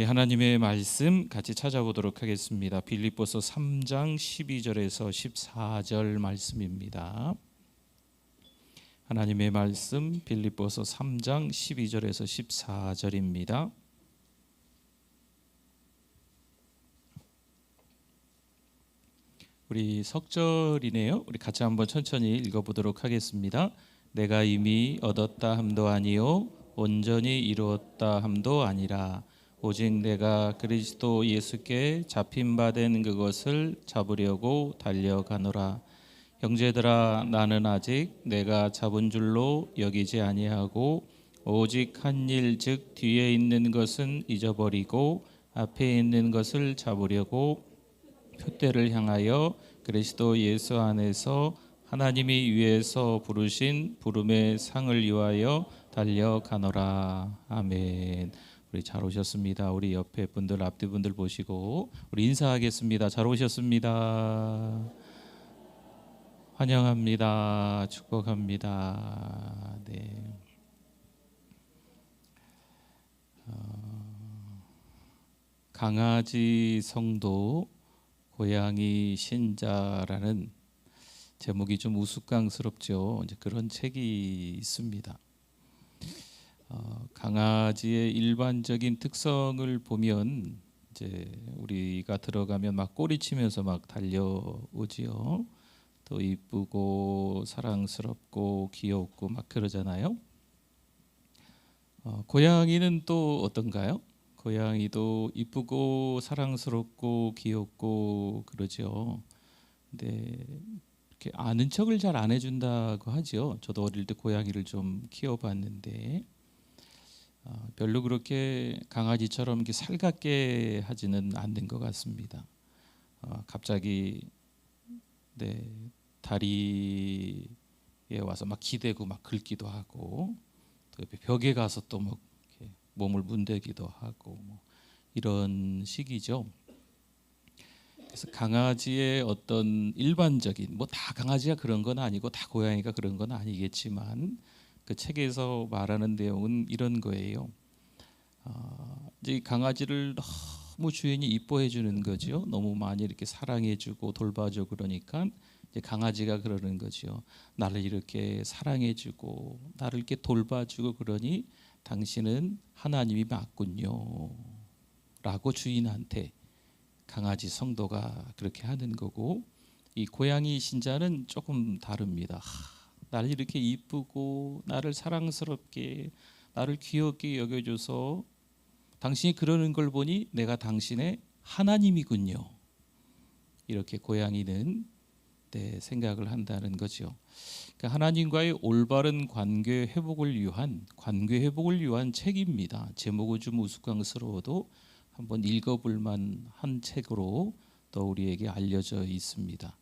하나님의 말씀 같이 찾아보도록 하겠습니다. 빌립보서 3장 12절에서 14절 말씀입니다. 하나님의 말씀 빌립보서 3장 12절에서 14절입니다. 우리 석절이네요. 우리 같이 한번 천천히 읽어보도록 하겠습니다. 내가 이미 얻었다 함도 아니요 온전히 이루었다 함도 아니라 오직 내가 그리스도 예수께 잡힌 바 된 그것을 잡으려고 달려가노라. 형제들아, 나는 아직 내가 잡은 줄로 여기지 아니하고 오직 한 일, 즉 뒤에 있는 것은 잊어버리고 앞에 있는 것을 잡으려고 표대를 향하여 그리스도 예수 안에서 하나님이 위에서 부르신 부름의 상을 위하여 달려가노라. 아멘. 우리 잘 오셨습니다. 우리 옆에 분들, 앞뒤 분들 보시고 우리 인사하겠습니다. 잘 오셨습니다. 환영합니다. 축복합니다. 네. 강아지 성도 고양이 신자라는 제목이 좀 우스꽝스럽죠. 이제 그런 책이 있습니다. 강아지의 일반적인 특성을 보면 이제 우리가 들어가면 막 꼬리치면서 막 달려오지요. 또 이쁘고 사랑스럽고 귀엽고 막 그러잖아요. 고양이는 또 어떤가요? 고양이도 이쁘고 사랑스럽고 귀엽고 그러죠. 근데 이렇게 아는 척을 잘 안 해준다고 하죠. 저도 어릴 때 고양이를 좀 키워봤는데 별로 그렇게 강아지처럼 이렇게 살갑게 하지는 않는 것 같습니다. 갑자기 다리에 와서 막 기대고 막 긁기도 하고 또 옆에 벽에 가서 또 막 몸을 문대기도 하고 뭐 이런 식이죠. 그래서 강아지의 어떤 일반적인 뭐 다 강아지가 그런 건 아니고 다 고양이가 그런 건 아니겠지만 그 책에서 말하는 내용은 이런 거예요. 이제 강아지를 너무 주인이 이뻐해 주는 거죠. 너무 많이 이렇게 사랑해 주고 돌봐줘 그러니까 이제 강아지가 그러는 거죠. 나를 이렇게 사랑해 주고 나를 이렇게 돌봐주고 그러니 당신은 하나님이 맞군요 라고 주인한테 강아지 성도가 그렇게 하는 거고, 이 고양이 신자는 조금 다릅니다. 나를 이렇게 이쁘고 나를 사랑스럽게 나를 귀엽게 여겨줘서 당신이 그러는 걸 보니 내가 당신의 하나님이군요. 이렇게 고양이는 생각을 한다는 거죠. 그러니까 하나님과의 올바른 관계 회복을 위한 책입니다. 제목은 좀 우스꽝스러워도 한번 읽어볼 만한 책으로 또 우리에게 알려져 있습니다.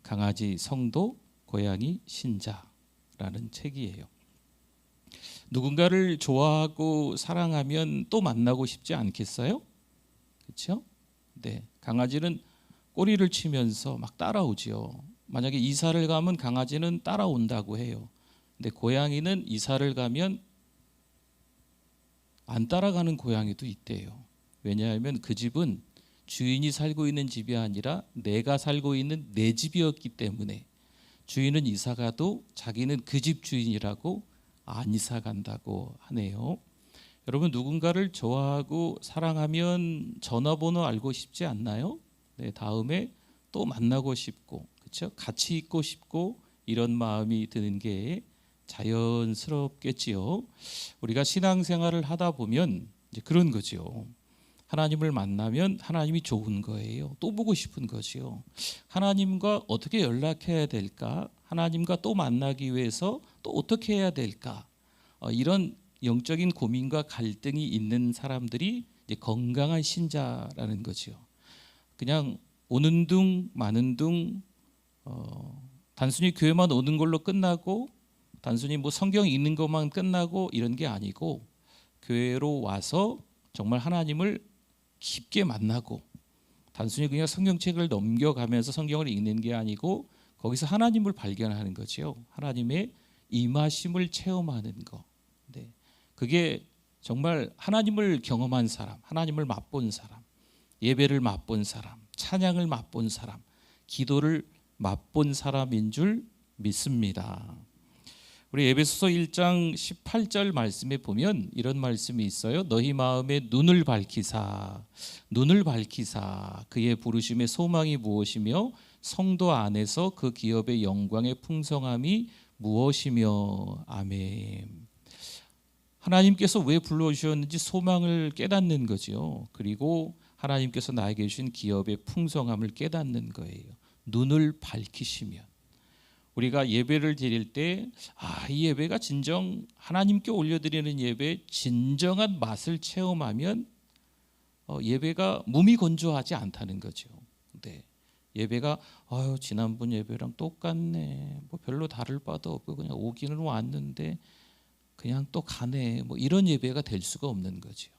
강아지 성도 고양이 신자라는 책이에요. 누군가를 좋아하고 사랑하면 또 만나고 싶지 않겠어요? 그렇죠? 네, 강아지는 꼬리를 치면서 막 따라오죠. 만약에 이사를 가면 강아지는 따라온다고 해요. 근데 고양이는 이사를 가면 안 따라가는 고양이도 있대요. 왜냐하면 그 집은 주인이 살고 있는 집이 아니라 내가 살고 있는 내 집이었기 때문에 주인은 이사 가도 자기는 그 집 주인이라고 안 이사 간다고 하네요. 여러분, 누군가를 좋아하고 사랑하면 전화번호 알고 싶지 않나요? 네, 다음에 또 만나고 싶고, 그렇죠? 같이 있고 싶고 이런 마음이 드는 게 자연스럽겠지요. 우리가 신앙생활을 하다 보면 이제 그런 거죠. 하나님을 만나면 하나님이 좋은 거예요. 또 보고 싶은 거지요. 하나님과 어떻게 연락해야 될까? 하나님과 또 만나기 위해서 또 어떻게 해야 될까? 이런 영적인 고민과 갈등이 있는 사람들이 이제 건강한 신자라는 거죠. 그냥 오는 둥 마는 둥 단순히 교회만 오는 걸로 끝나고 단순히 뭐 성경 읽는 것만 끝나고 이런 게 아니고 교회로 와서 정말 하나님을 깊게 만나고 단순히 그냥 성경책을 넘겨가면서 성경을 읽는 게 아니고 거기서 하나님을 발견하는 거죠. 하나님의 임하심을 체험하는 거. 네. 그게 정말 하나님을 경험한 사람, 하나님을 맛본 사람, 예배를 맛본 사람, 찬양을 맛본 사람, 기도를 맛본 사람인 줄 믿습니다. 우리 에베소서 1장 18절 말씀에 보면 이런 말씀이 있어요. 너희 마음에 눈을 밝히사 그의 부르심의 소망이 무엇이며 성도 안에서 그 기업의 영광의 풍성함이 무엇이며. 아멘. 하나님께서 왜 불러주셨는지 소망을 깨닫는 거죠. 그리고 하나님께서 나에게 주신 기업의 풍성함을 깨닫는 거예요. 눈을 밝히시면 우리가 예배를 드릴 때 이 예배가 진정 하나님께 올려드리는 예배의 진정한 맛을 체험하면 예배가 무미건조하지 않다는 거죠. 네. 예배가 지난번 예배랑 똑같네, 뭐 별로 다를 바도 없고 그냥 오기는 왔는데 그냥 또 가네, 뭐 이런 예배가 될 수가 없는 거죠.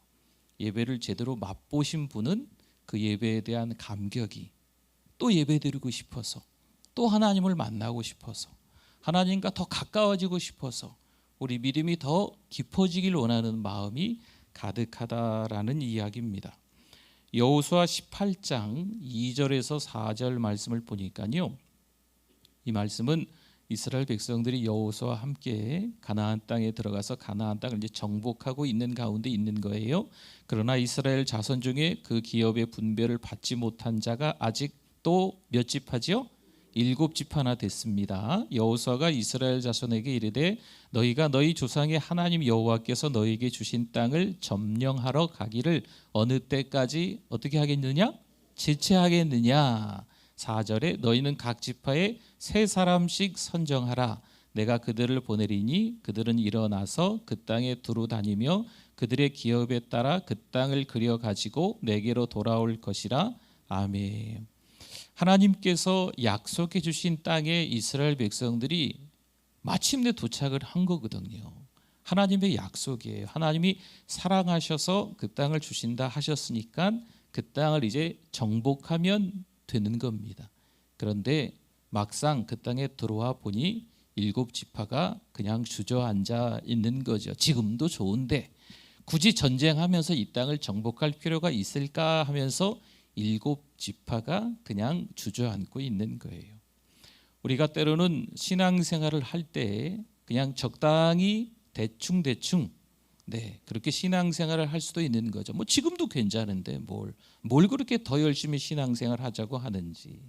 예배를 제대로 맛보신 분은 그 예배에 대한 감격이 또 예배드리고 싶어서, 또 하나님을 만나고 싶어서, 하나님과 더 가까워지고 싶어서, 우리 믿음이 더 깊어지길 원하는 마음이 가득하다라는 이야기입니다. 여호수아 18장 2절에서 4절 말씀을 보니까요, 이 말씀은 이스라엘 백성들이 여호수아와 함께 가나안 땅에 들어가서 가나안 땅을 이제 정복하고 있는 가운데 있는 거예요. 그러나 이스라엘 자손 중에 그 기업의 분배를 받지 못한 자가 아직도 몇 지파지요? 7지파나 됐습니다. 여호수아가 이스라엘 자손에게 이르되 너희가 너희 조상의 하나님 여호와께서 너희에게 주신 땅을 점령하러 가기를 어느 때까지 어떻게 하겠느냐? 지체하겠느냐. 4절에 너희는 각 지파에 3사람씩 선정하라. 내가 그들을 보내리니 그들은 일어나서 그 땅에 두루 다니며 그들의 기업에 따라 그 땅을 그려 가지고 내게로 돌아올 것이라. 아멘. 하나님께서 약속해 주신 땅에 이스라엘 백성들이 마침내 도착을 한 거거든요. 하나님의 약속이에요. 하나님이 사랑하셔서 그 땅을 주신다 하셨으니까 그 땅을 이제 정복하면 되는 겁니다. 그런데 막상 그 땅에 들어와 보니 7지파가 그냥 주저앉아 있는 거죠. 지금도 좋은데 굳이 전쟁하면서 이 땅을 정복할 필요가 있을까 하면서 7지파가 그냥 주저앉고 있는 거예요. 우리가 때로는 신앙생활을 할 때 그냥 적당히 대충 그렇게 신앙생활을 할 수도 있는 거죠. 뭐 지금도 괜찮은데 뭘 그렇게 더 열심히 신앙생활 하자고 하는지,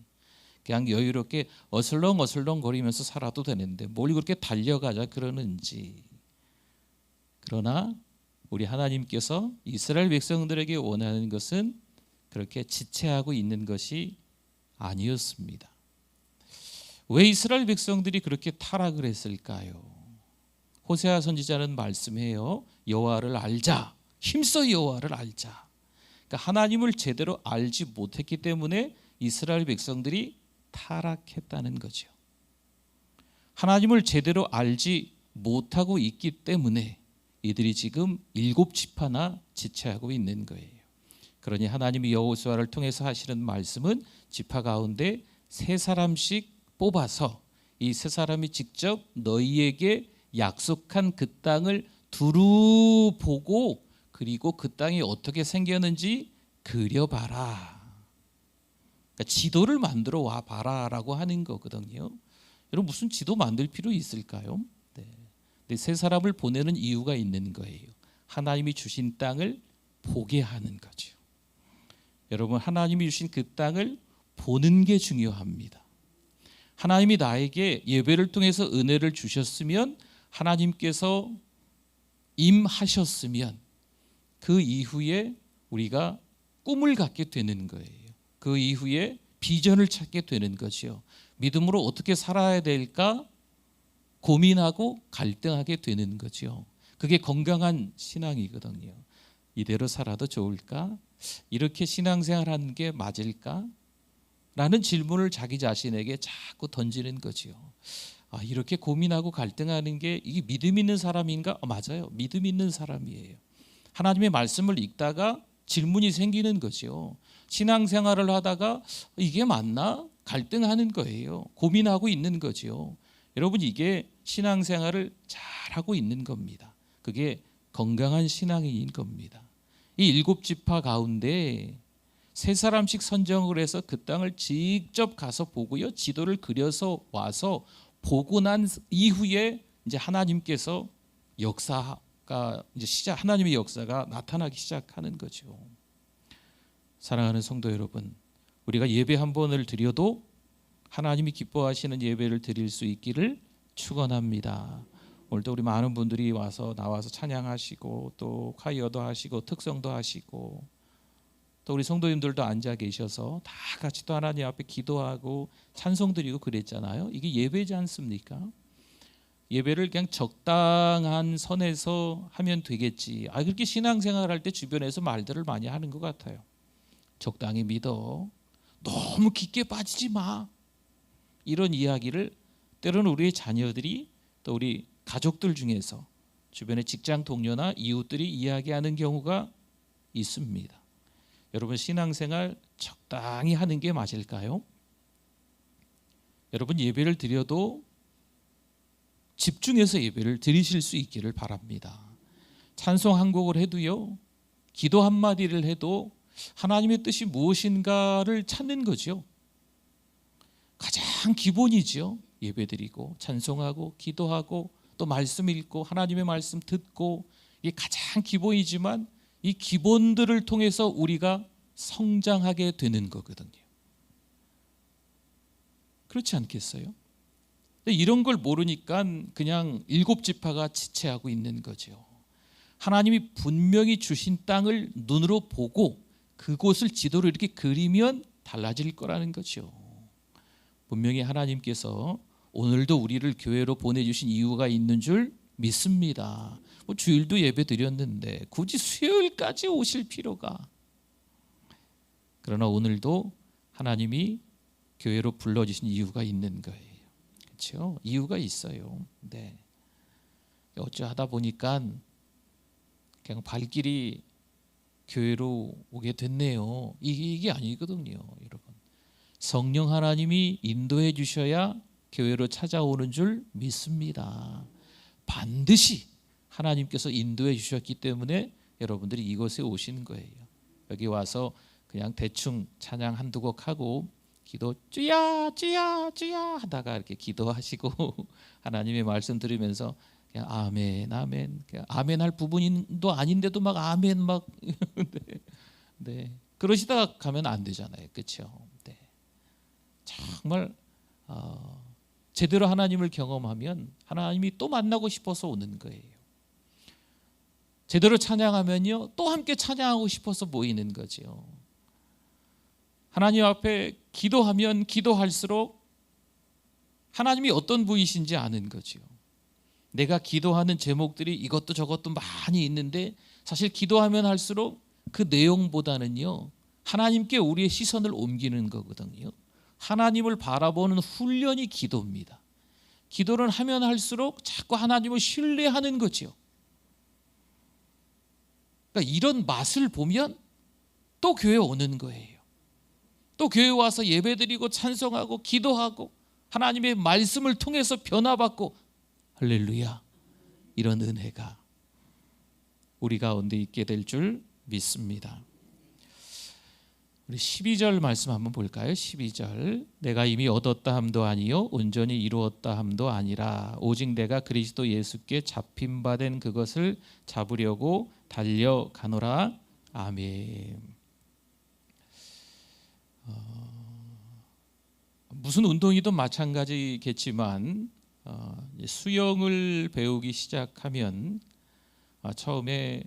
그냥 여유롭게 어슬렁 거리면서 살아도 되는데 뭘 그렇게 달려가자 그러는지. 그러나 우리 하나님께서 이스라엘 백성들에게 원하는 것은 그렇게 지체하고 있는 것이 아니었습니다. 왜 이스라엘 백성들이 그렇게 타락을 했을까요? 호세아 선지자는 말씀해요. 여호와를 알자, 힘써 여호와를 알자. 그러니까 하나님을 제대로 알지 못했기 때문에 이스라엘 백성들이 타락했다는 거죠. 하나님을 제대로 알지 못하고 있기 때문에 이들이 지금 7지파나 지체하고 있는 거예요. 그러니 하나님이 여호수아를 통해서 하시는 말씀은 지파 가운데 3사람씩 뽑아서 이 3사람이 직접 너희에게 약속한 그 땅을 두루 보고 그리고 그 땅이 어떻게 생겼는지 그려봐라. 그러니까 지도를 만들어 와 봐라라고 하는 거거든요. 여러분 무슨 지도 만들 필요 있을까요? 네. 3사람을 보내는 이유가 있는 거예요. 하나님이 주신 땅을 보게 하는 거죠. 여러분 하나님이 주신 그 땅을 보는 게 중요합니다. 하나님이 나에게 예배를 통해서 은혜를 주셨으면, 하나님께서 임하셨으면 그 이후에 우리가 꿈을 갖게 되는 거예요. 그 이후에 비전을 찾게 되는 거죠. 믿음으로 어떻게 살아야 될까 고민하고 갈등하게 되는 거죠. 그게 건강한 신앙이거든요. 이대로 살아도 좋을까? 이렇게 신앙생활하는 게 맞을까? 라는 질문을 자기 자신에게 자꾸 던지는 거죠. 이렇게 고민하고 갈등하는 게 이게 믿음 있는 사람인가? 맞아요. 믿음 있는 사람이에요. 하나님의 말씀을 읽다가 질문이 생기는 거죠. 신앙생활을 하다가 이게 맞나? 갈등하는 거예요. 고민하고 있는 거죠. 여러분 이게 신앙생활을 잘하고 있는 겁니다. 그게 건강한 신앙인인 겁니다. 이 7지파 가운데 3사람씩 선정을 해서 그 땅을 직접 가서 보고요, 지도를 그려서 와서 보고 난 이후에 이제 하나님께서 역사가 이제 하나님의 역사가 나타나기 시작하는 거죠. 사랑하는 성도 여러분, 우리가 예배 한 번을 드려도 하나님이 기뻐하시는 예배를 드릴 수 있기를 축원합니다. 오늘도 우리 많은 분들이 나와서 찬양하시고 또 콰이어도 하시고 특성도 하시고 또 우리 성도님들도 앉아 계셔서 다 같이 또 하나님 앞에 기도하고 찬송 드리고 그랬잖아요. 이게 예배지 않습니까? 예배를 그냥 적당한 선에서 하면 되겠지. 그렇게 신앙생활 할 때 주변에서 말들을 많이 하는 것 같아요. 적당히 믿어. 너무 깊게 빠지지 마. 이런 이야기를 때로는 우리의 자녀들이 또 우리 가족들 중에서 주변의 직장 동료나 이웃들이 이야기하는 경우가 있습니다. 여러분, 신앙생활 적당히 하는 게 맞을까요? 여러분, 예배를 드려도 집중해서 예배를 드리실 수 있기를 바랍니다. 찬송 한 곡을 해도요, 기도 한마디를 해도 하나님의 뜻이 무엇인가를 찾는 거죠. 가장 기본이죠. 예배드리고 찬송하고 기도하고 또 말씀 읽고 하나님의 말씀 듣고, 이게 가장 기본이지만 이 기본들을 통해서 우리가 성장하게 되는 거거든요. 그렇지 않겠어요? 이런 걸 모르니까 그냥 7지파가 지체하고 있는 거죠. 하나님이 분명히 주신 땅을 눈으로 보고 그곳을 지도로 이렇게 그리면 달라질 거라는 거죠. 분명히 하나님께서 오늘도 우리를 교회로 보내주신 이유가 있는 줄 믿습니다. 주일도 예배 드렸는데 굳이 수요일까지 오실 필요가. 그러나 오늘도 하나님이 교회로 불러주신 이유가 있는 거예요. 그렇죠? 이유가 있어요. 네. 어쩌하다 보니까 그냥 발길이 교회로 오게 됐네요. 이게 아니거든요, 여러분. 성령 하나님이 인도해 주셔야 교회로 찾아오는 줄 믿습니다. 반드시 하나님께서 인도해 주셨기 때문에 여러분들이 이곳에 오신 거예요. 여기 와서 그냥 대충 찬양 한두 곡 하고 기도 주야 주야 주야 하다가 이렇게 기도하시고 하나님의 말씀 들으면서 그냥 아멘 아멘, 그냥 아멘 할 부분도 아닌데도 막 아멘 막 네. 그러시다가 가면 안 되잖아요. 그렇죠? 네. 정말 제대로 하나님을 경험하면 하나님이 또 만나고 싶어서 오는 거예요. 제대로 찬양하면요, 또 함께 찬양하고 싶어서 모이는 거죠. 하나님 앞에 기도하면 기도할수록 하나님이 어떤 분이신지 아는 거죠. 내가 기도하는 제목들이 이것도 저것도 많이 있는데 사실 기도하면 할수록 그 내용보다는요, 하나님께 우리의 시선을 옮기는 거거든요. 하나님을 바라보는 훈련이 기도입니다. 기도를 하면 할수록 자꾸 하나님을 신뢰하는 거죠. 그러니까 이런 맛을 보면 또 교회 오는 거예요. 또 교회 와서 예배드리고 찬송하고 기도하고 하나님의 말씀을 통해서 변화받고, 할렐루야, 이런 은혜가 우리 가운데 있게 될 줄 믿습니다. 우리 12절 말씀 한번 볼까요? 12절. 내가 이미 얻었다 함도 아니요 온전히 이루었다 함도 아니라 오직 내가 그리스도 예수께 잡힌 바 된 그것을 잡으려고 달려가노라. 아멘. 무슨 운동이든 마찬가지겠지만 수영을 배우기 시작하면 처음에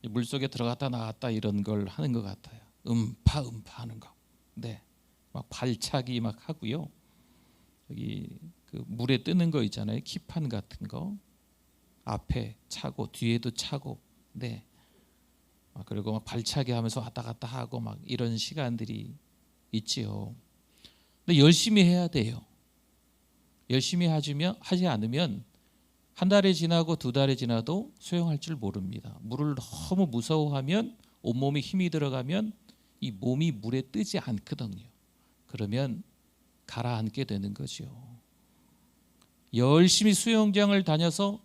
물속에 들어갔다 나왔다 이런 걸 하는 것 같아요. 음파 하는 거. 네. 막 발차기 막 하고요. 여기 그 물에 뜨는 거 있잖아요. 기판 같은 거. 앞에 차고 뒤에도 차고. 네. 그리고 막 발차기 하면서 왔다 갔다 하고 막 이런 시간들이 있지요. 근데 열심히 해야 돼요. 열심히 하지 않으면 한 달이 지나고 두 달이 지나도 수영할 줄 모릅니다. 물을 너무 무서워하면 온몸에 힘이 들어가면 이 몸이 물에 뜨지 않거든요. 그러면 가라앉게 되는 거죠. 열심히 수영장을 다녀서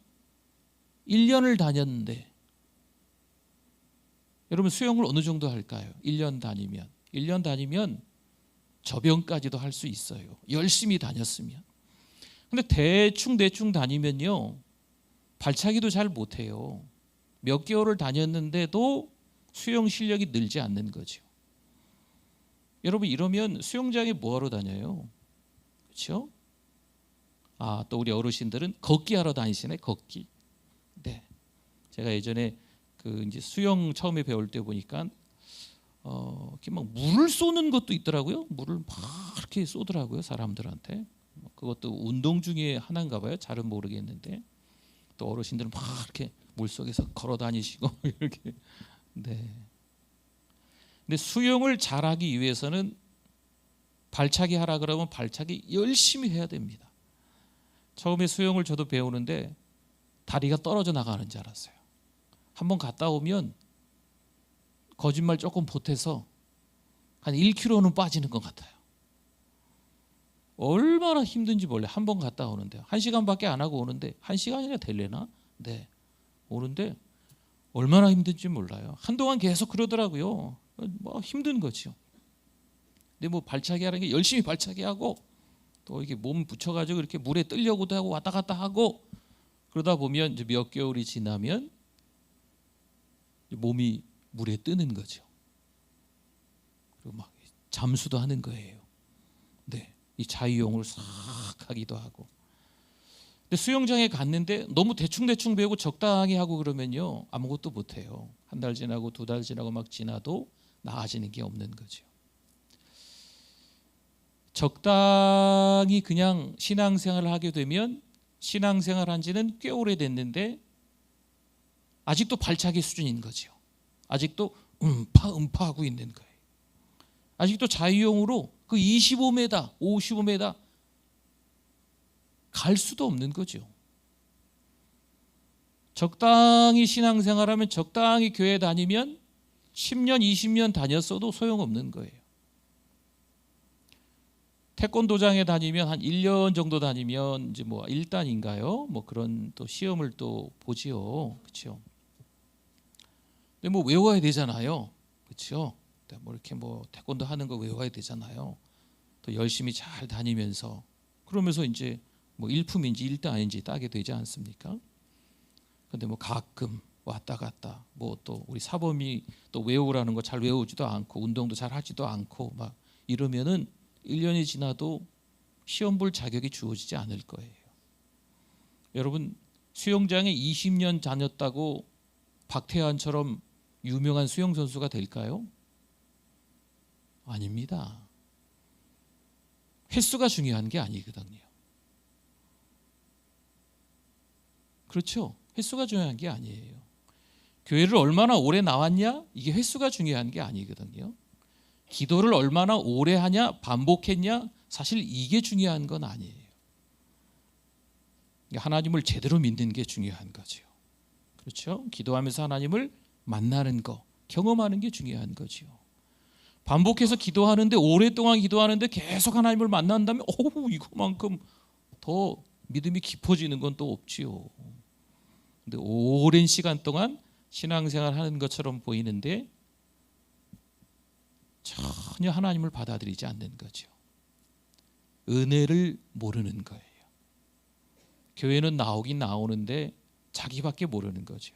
1년을 다녔는데, 여러분 수영을 어느 정도 할까요? 1년 다니면 접영까지도 할 수 있어요. 열심히 다녔으면. 근데 대충 다니면요, 발차기도 잘 못해요. 몇 개월을 다녔는데도 수영 실력이 늘지 않는 거죠. 여러분 이러면 수영장에 뭐하러 다녀요? 그렇죠? 또 우리 어르신들은 걷기 하러 다니시네. 걷기. 네. 제가 예전에 이제 수영 처음에 배울 때 보니까 이렇게 막 물을 쏘는 것도 있더라고요. 물을 막 이렇게 쏘더라고요, 사람들한테. 그것도 운동 중에 하나인가 봐요. 잘은 모르겠는데. 또 어르신들은 막 이렇게 물 속에서 걸어 다니시고 이렇게. 네. 근데 수영을 잘하기 위해서는 발차기 하라 그러면 발차기 열심히 해야 됩니다. 처음에 수영을 저도 배우는데 다리가 떨어져 나가는 줄 알았어요. 한번 갔다 오면 거짓말 조금 보태서 한 1kg는 빠지는 것 같아요. 얼마나 힘든지 몰라요. 한번 갔다 오는데 1시간밖에 안 하고 오는데 1시간이나 될래나? 네, 오는데 얼마나 힘든지 몰라요. 한동안 계속 그러더라고요. 뭐 힘든 거죠. 근데 뭐 발차기 하는 게 열심히 발차기 하고 또 이렇게 몸 붙여가지고 이렇게 물에 뜨려고도 하고 왔다 갔다 하고 그러다 보면 이제 몇 개월이 지나면 몸이 물에 뜨는 거죠. 그리고 막 잠수도 하는 거예요. 네, 이 자유형을 싹 하기도 하고. 근데 수영장에 갔는데 너무 대충 배우고 적당히 하고 그러면요 아무것도 못해요. 한 달 지나고 2달 지나고 막 지나도 나아지는 게 없는 거죠. 적당히 그냥 신앙생활을 하게 되면 신앙생활 한 지는 꽤 오래됐는데 아직도 발차기 수준인 거죠. 아직도 음파 하고 있는 거예요. 아직도 자유형으로 그 25m, 55m 갈 수도 없는 거죠. 적당히 신앙생활하면 적당히 교회 다니면 10년, 20년 다녔어도 소용없는 거예요. 태권도장에 다니면 한 1년 정도 다니면 이제 뭐 1단인가요? 뭐 그런 또 시험을 또 보지요. 그렇죠? 근데 뭐 외워야 되잖아요. 그렇죠? 뭐 이렇게 뭐 태권도 하는 거 외워야 되잖아요. 또 열심히 잘 다니면서 그러면서 이제 뭐 1품인지 1단인지 따게 되지 않습니까? 근데 뭐 가끔 왔다 갔다 뭐 또 우리 사범이 또 외우라는 거 잘 외우지도 않고 운동도 잘 하지도 않고 막 이러면은 1년이 지나도 시험 볼 자격이 주어지지 않을 거예요. 여러분 수영장에 20년 다녔다고 박태환처럼 유명한 수영 선수가 될까요? 아닙니다. 횟수가 중요한 게 아니거든요. 그렇죠? 횟수가 중요한 게 아니에요. 교회를 얼마나 오래 나왔냐? 이게 횟수가 중요한 게 아니거든요. 기도를 얼마나 오래 하냐? 반복했냐? 사실 이게 중요한 건 아니에요. 하나님을 제대로 믿는 게 중요한 거죠. 그렇죠? 기도하면서 하나님을 만나는 거, 경험하는 게 중요한 거죠. 반복해서 기도하는데 오랫동안 기도하는데 계속 하나님을 만난다면 이거만큼 더 믿음이 깊어지는 건 또 없지요. 근데 오랜 시간 동안 신앙생활 하는 것처럼 보이는데 전혀 하나님을 받아들이지 않는 거죠. 은혜를 모르는 거예요. 교회는 나오긴 나오는데 자기밖에 모르는 거죠.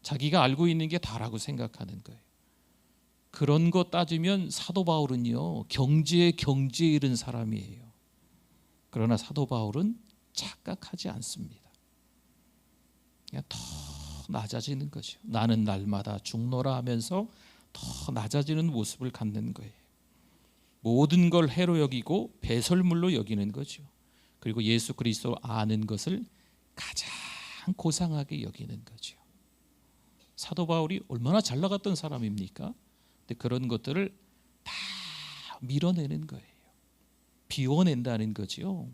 자기가 알고 있는 게 다라고 생각하는 거예요. 그런 거 따지면 사도 바울은요 경지에 이른 사람이에요. 그러나 사도 바울은 착각하지 않습니다. 그냥 더 낮아지는 거죠. 나는 날마다 죽노라 하면서 더 낮아지는 모습을 갖는 거예요. 모든 걸 해로 여기고 배설물로 여기는 거죠. 그리고 예수 그리스도 아는 것을 가장 고상하게 여기는 거죠. 사도 바울이 얼마나 잘 나갔던 사람입니까? 근데 그런 것들을 다 밀어내는 거예요. 비워낸다는 거죠.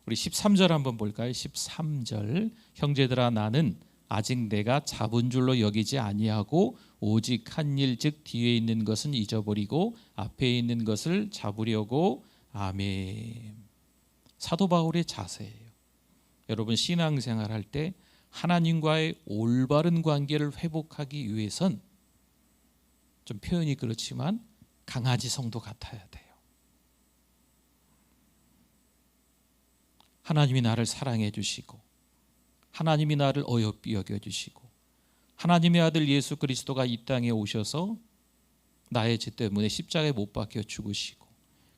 우리 13절 한번 볼까요? 13절 형제들아 나는 아직 내가 잡은 줄로 여기지 아니하고 오직 한 일 즉 뒤에 있는 것은 잊어버리고 앞에 있는 것을 잡으려고. 아멘. 사도 바울의 자세예요. 여러분 신앙생활 할 때 하나님과의 올바른 관계를 회복하기 위해선 좀 표현이 그렇지만 강아지 성도 같아야 돼요. 하나님이 나를 사랑해 주시고 하나님이 나를 어여삐 여겨주시고 하나님의 아들 예수 그리스도가 이 땅에 오셔서 나의 죄 때문에 십자가에 못 박혀 죽으시고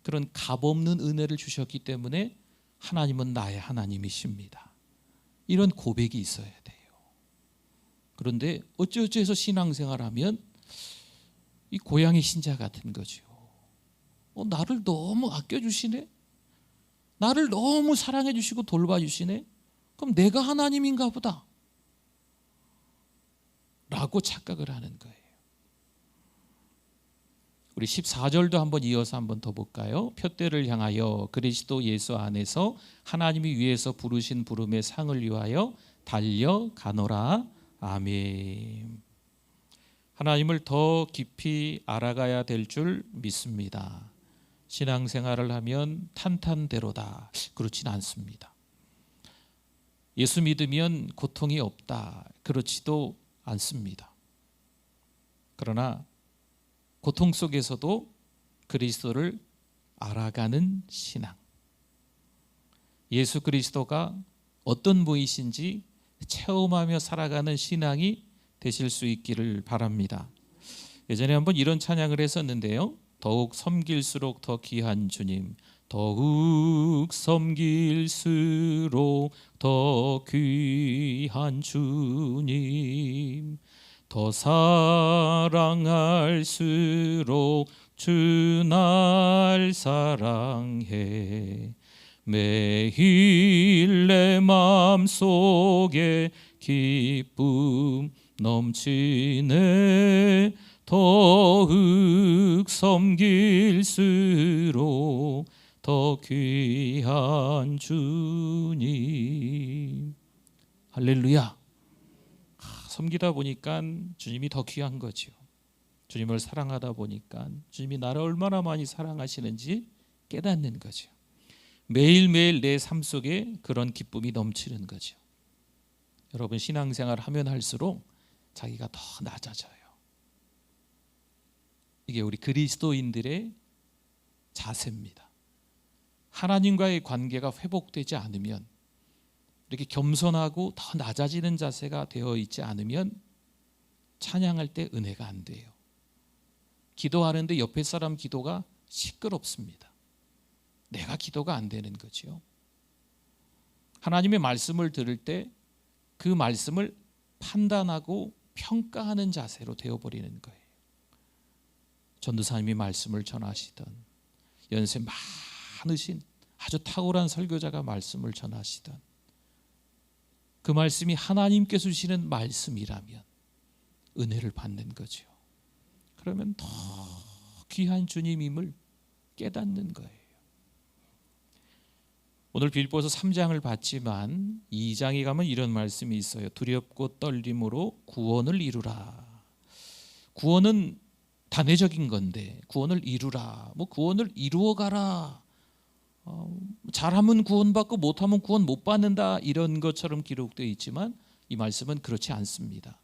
그런 값없는 은혜를 주셨기 때문에 하나님은 나의 하나님이십니다. 이런 고백이 있어야 돼요. 그런데 어찌어찌해서 신앙생활하면 이 고양이 신자 같은 거죠. 나를 너무 아껴주시네, 나를 너무 사랑해 주시고 돌봐주시네, 그럼 내가 하나님인가 보다 라고 착각을 하는 거예요. 우리 14절도 한번 이어서 한번 더 볼까요? 표대를 향하여 그리스도 예수 안에서 하나님이 위에서 부르신 부름의 상을 위하여 달려가노라. 아멘. 하나님을 더 깊이 알아가야 될 줄 믿습니다. 신앙생활을 하면 탄탄대로다, 그렇진 않습니다. 예수 믿으면 고통이 없다, 그렇지도 않습니다. 그러나 고통 속에서도 그리스도를 알아가는 신앙, 예수 그리스도가 어떤 분이신지 체험하며 살아가는 신앙이 되실 수 있기를 바랍니다. 예전에 한번 이런 찬양을 했었는데요. 더욱 섬길수록 더 귀한 주님, 더욱 섬길수록 더 귀한 주님, 더 사랑할수록 주 날 사랑해, 매일 내 마음속에 기쁨 넘치네, 더욱 섬길수록 더 귀한 주님. 할렐루야. 섬기다 보니까 주님이 더 귀한 거죠. 주님을 사랑하다 보니까 주님이 나를 얼마나 많이 사랑하시는지 깨닫는 거죠. 매일매일 내 삶 속에 그런 기쁨이 넘치는 거죠. 여러분 신앙생활 하면 할수록 자기가 더 낮아져요. 이게 우리 그리스도인들의 자세입니다. 하나님과의 관계가 회복되지 않으면, 이렇게 겸손하고 더 낮아지는 자세가 되어 있지 않으면 찬양할 때 은혜가 안 돼요. 기도하는데 옆에 사람 기도가 시끄럽습니다. 내가 기도가 안 되는 거죠. 하나님의 말씀을 들을 때 그 말씀을 판단하고 평가하는 자세로 되어버리는 거예요. 전도사님이 말씀을 전하시던, 연세 많으신 아주 탁월한 설교자가 말씀을 전하시던 그 말씀이 하나님께서 주시는 말씀이라면 은혜를 받는 거죠. 그러면 더 귀한 주님임을 깨닫는 거예요. 오늘 빌립보서 3장을 봤지만 2장에 가면 이런 말씀이 있어요. 두렵고 떨림으로 구원을 이루라. 구원은 단회적인 건데 구원을 이루라, 구원을 이루어가라, 잘하면 구원받고 못하면 구원 못 받는다, 이런 것처럼 기록되어 있지만 이 말씀은 그렇지 않습니다.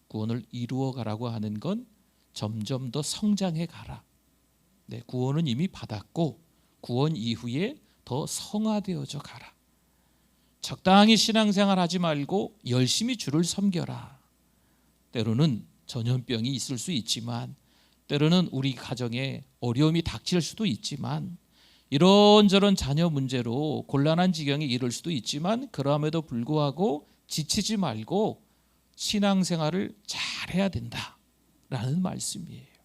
구원을 이루어가라고 하는 건 점점 더 성장해 가라. 네, 구원은 이미 받았고 구원 이후에 더 성화되어져 가라. 적당히 신앙생활 하지 말고 열심히 주를 섬겨라. 때로는 전염병이 있을 수 있지만, 때로는 우리 가정에 어려움이 닥칠 수도 있지만, 이런저런 자녀 문제로 곤란한 지경에 이를 수도 있지만, 그럼에도 불구하고 지치지 말고 신앙생활을 잘해야 된다라는 말씀이에요.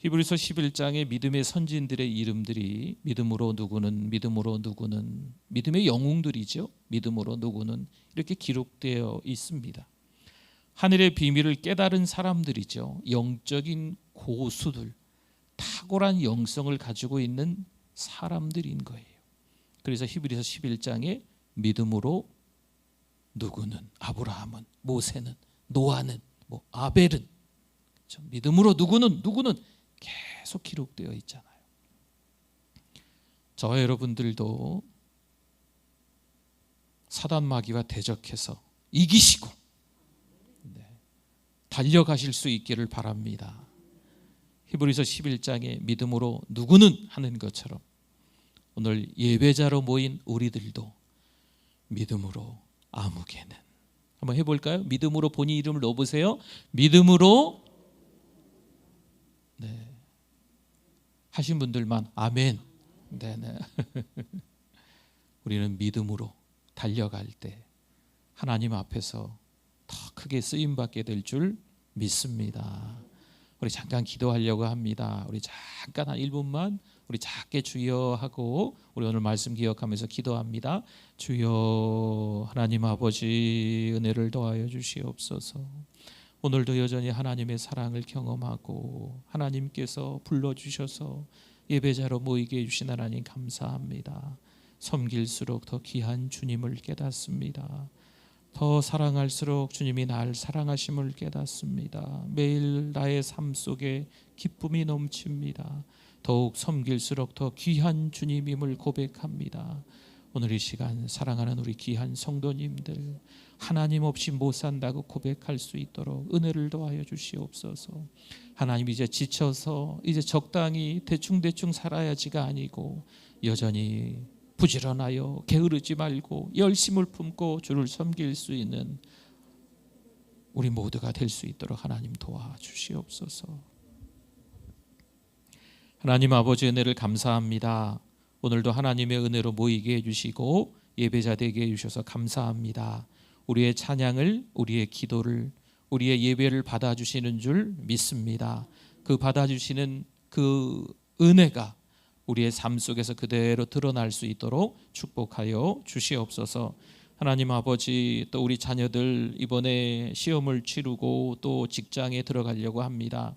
히브리서 11장의 믿음의 선진들의 이름들이 믿음으로 누구는, 믿음으로 누구는, 믿음의 영웅들이죠. 믿음으로 누구는, 이렇게 기록되어 있습니다. 하늘의 비밀을 깨달은 사람들이죠. 영적인 고수들, 탁월한 영성을 가지고 있는 사람들인 거예요. 그래서 히브리서 11장에 믿음으로 누구는, 아브라함은, 모세는, 노아는, 아벨은, 믿음으로 누구는 계속 기록되어 있잖아요. 저와 여러분들도 사단 마귀와 대적해서 이기시고 달려가실 수 있기를 바랍니다. 히브리서 11장에 믿음으로 누구는 하는 것처럼 오늘 예배자로 모인 우리들도 믿음으로 아무개는 한번 해볼까요? 믿음으로 본인 이름을 넣어보세요. 믿음으로 하신 분들만 아멘. 네네. 우리는 믿음으로 달려갈 때 하나님 앞에서 더 크게 쓰임받게 될 줄 믿습니다. 우리 잠깐 기도하려고 합니다. 우리 잠깐 한 1분만 우리 작게 주여 하고 우리 오늘 말씀 기억하면서 기도합니다. 주여 하나님 아버지 은혜를 더하여 주시옵소서. 오늘도 여전히 하나님의 사랑을 경험하고 하나님께서 불러주셔서 예배자로 모이게 해주신 하나님 감사합니다. 섬길수록 더 귀한 주님을 깨닫습니다. 더 사랑할수록 주님이 날 사랑하심을 깨닫습니다. 매일 나의 삶 속에 기쁨이 넘칩니다. 더욱 섬길수록 더 귀한 주님임을 고백합니다. 오늘 이 시간 사랑하는 우리 귀한 성도님들 하나님 없이 못 산다고 고백할 수 있도록 은혜를 더하여 주시옵소서. 하나님 이제 지쳐서 이제 적당히 대충대충 살아야지가 아니고 여전히 부지런하여 게으르지 말고 열심을 품고 주를 섬길 수 있는 우리 모두가 될 수 있도록 하나님 도와주시옵소서. 하나님 아버지 은혜를 감사합니다. 오늘도 하나님의 은혜로 모이게 해주시고 예배자 되게 해주셔서 감사합니다. 우리의 찬양을 우리의 기도를 우리의 예배를 받아주시는 줄 믿습니다. 그 받아주시는 그 은혜가 우리의 삶 속에서 그대로 드러날 수 있도록 축복하여 주시옵소서. 하나님 아버지 또 우리 자녀들 이번에 시험을 치르고 또 직장에 들어가려고 합니다.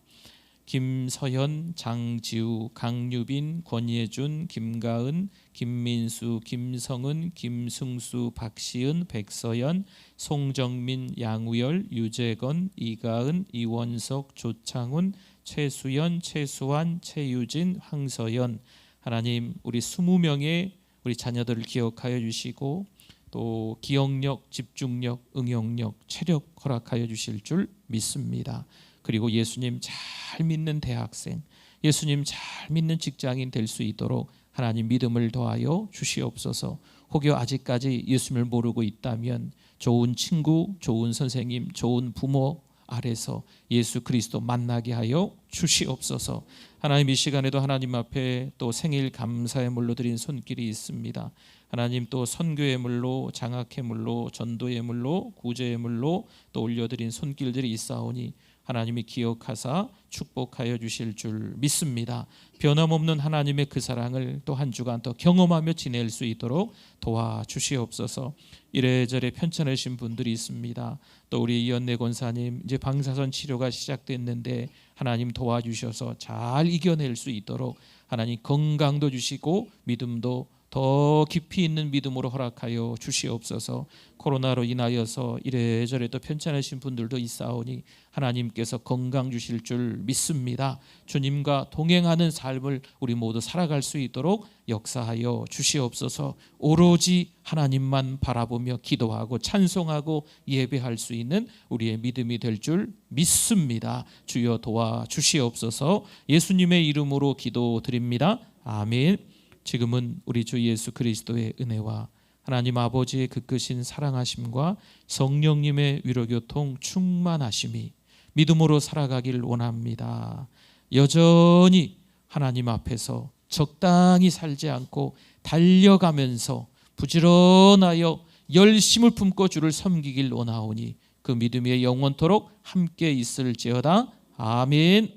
김서현, 장지우, 강유빈, 권예준, 김가은, 김민수, 김성은, 김승수, 박시은, 백서연, 송정민, 양우열, 유재건, 이가은, 이원석, 조창훈, 최수연, 최수환, 최유진, 황서연 하나님 우리 20명의 우리 자녀들을 기억하여 주시고 또 기억력, 집중력, 응용력, 체력 허락하여 주실 줄 믿습니다. 그리고 예수님 잘 믿는 대학생, 예수님 잘 믿는 직장인 될 수 있도록 하나님 믿음을 더하여 주시옵소서. 혹여 아직까지 예수님을 모르고 있다면 좋은 친구, 좋은 선생님, 좋은 부모 아래서 예수 그리스도 만나게 하여 주시옵소서. 하나님 이 시간에도 하나님 앞에 또 생일 감사의 물로 드린 손길이 있습니다. 하나님 또 선교의 물로, 장학의 물로, 전도의 물로, 구제의 물로 또 올려드린 손길들이 있사오니 하나님이 기억하사 축복하여 주실 줄 믿습니다. 변함없는 하나님의 그 사랑을 또 한 주간 더 경험하며 지낼 수 있도록 도와주시옵소서. 이래저래 편찮으신 분들이 있습니다. 또 우리 이연내 권사님 이제 방사선 치료가 시작됐는데 하나님 도와주셔서 잘 이겨낼 수 있도록 하나님 건강도 주시고 믿음도 더 깊이 있는 믿음으로 허락하여 주시옵소서. 코로나로 인하여서 이래저래 또 편찮으신 분들도 있사오니 하나님께서 건강 주실 줄 믿습니다. 주님과 동행하는 삶을 우리 모두 살아갈 수 있도록 역사하여 주시옵소서. 오로지 하나님만 바라보며 기도하고 찬송하고 예배할 수 있는 우리의 믿음이 될 줄 믿습니다. 주여 도와주시옵소서. 예수님의 이름으로 기도드립니다. 아멘. 지금은 우리 주 예수 그리스도의 은혜와 하나님 아버지의 그 크신 사랑하심과 성령님의 위로교통 충만하심이 믿음으로 살아가길 원합니다. 여전히 하나님 앞에서 적당히 살지 않고 달려가면서 부지런하여 열심을 품고 주를 섬기길 원하오니 그 믿음이 영원토록 함께 있을지어다. 아멘.